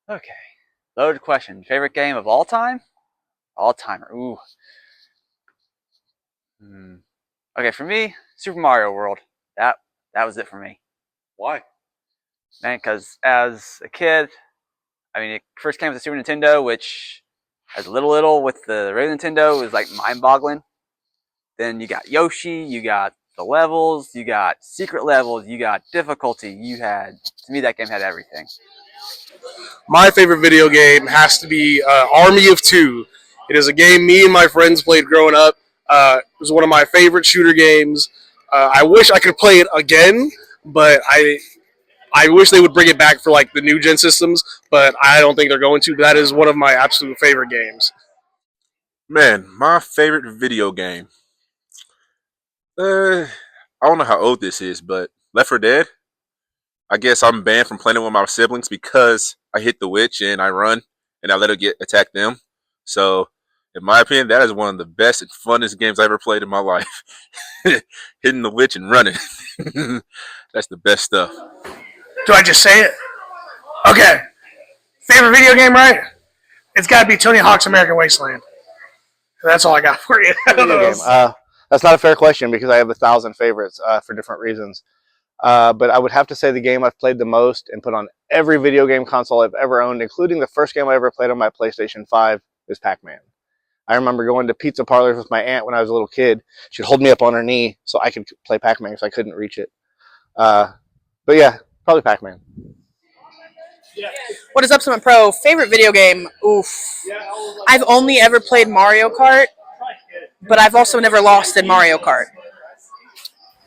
Okay. Loaded question. Favorite game of all time? All timer. Ooh. Hmm. Okay, for me, Super Mario World. That that was it for me. Why? Man, because as a kid, I mean, it first came with the Super Nintendo, which as a little with the regular Nintendo was like mind-boggling. Then you got Yoshi, you got the levels, you got secret levels, you got difficulty. You had to me that game had everything. My favorite video game has to be Army of Two. It is a game me and my friends played growing up. It was one of my favorite shooter games. I wish I could play it again, but I wish they would bring it back for like the new gen systems, but I don't think they're going to. That is one of my absolute favorite games. Man, my favorite video game. I don't know how old this is, but Left 4 Dead. I guess I'm banned from playing with my siblings because I hit the witch and I run and I let her get attack them. So, in my opinion, that is one of the best and funnest games I ever played in my life. Hitting the witch and running. That's the best stuff. Do I just say it? Okay. Favorite video game, right? It's got to be Tony Hawk's American Wasteland. That's all I got for you. I don't Video know. game. That's not a fair question because I have 1,000 favorites for different reasons. But I would have to say the game I've played the most and put on every video game console I've ever owned, including the first game I ever played on my PlayStation 5, is Pac-Man. I remember going to pizza parlors with my aunt when I was a little kid. She'd hold me up on her knee so I could play Pac-Man because I couldn't reach it. Uh, but yeah, probably Pac-Man. What is up, Summit Pro? Favorite video game? Oof. I've only ever played Mario Kart, but I've also never lost in Mario Kart.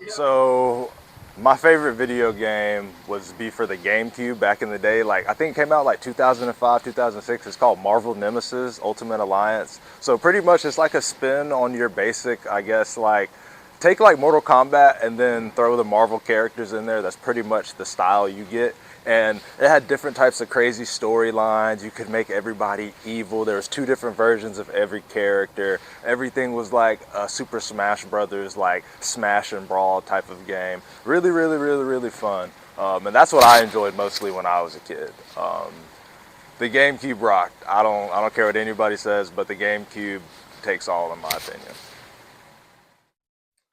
So my favorite video game was be for the GameCube back in the day. Like I think it came out like 2005, 2006. It's called Marvel Nemesis Ultimate Alliance. So pretty much it's like a spin on your basic, I guess, like take like Mortal Kombat and then throw the Marvel characters in there. That's pretty much the style you get. And it had different types of crazy storylines. You could make everybody evil. There was two different versions of every character. Everything was like a Super Smash Brothers, like smash and brawl type of game. Really, really, really, really fun. And that's what I enjoyed mostly when I was a kid. The GameCube rocked. I don't care what anybody says, but the GameCube takes all in my opinion.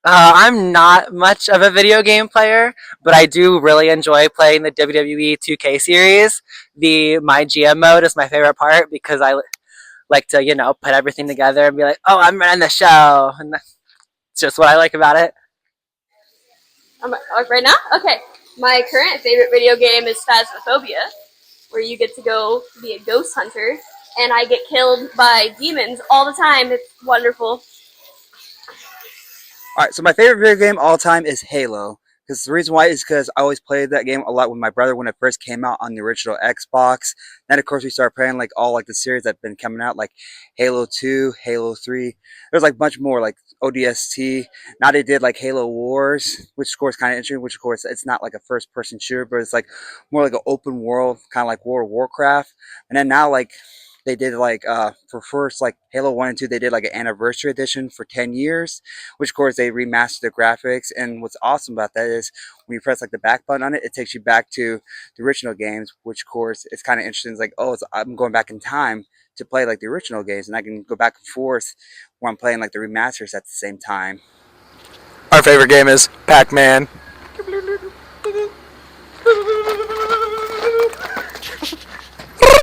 I'm not much of a video game player, but I do really enjoy playing the WWE 2K series. The My GM mode is my favorite part because I like to, put everything together and be like, oh, I'm running the show. And that's just what I like about it. Right now? Okay. My current favorite video game is Phasmophobia, where you get to go be a ghost hunter, and I get killed by demons all the time. It's wonderful. All right, so my favorite video game all time is Halo. Because the reason why is because I always played that game a lot with my brother when it first came out on the original Xbox. Then of course we started playing like all like the series that have been coming out, like Halo 2, Halo 3. There's like much more like ODST. Now they did like Halo Wars, which of course kind of interesting. Which of course it's not like a first person shooter, but it's like more like an open world, kind of like World of Warcraft. And then now like they did like for first like Halo 1 and 2 they did like an anniversary edition for 10 years, which of course they remastered the graphics. And what's awesome about that is when you press like the back button on it, it takes you back to the original games, which of course it's kind of interesting. It's like, oh, I'm going back in time to play like the original games, and I can go back and forth when I'm playing like the remasters at the same time. Our favorite game is Pac-Man.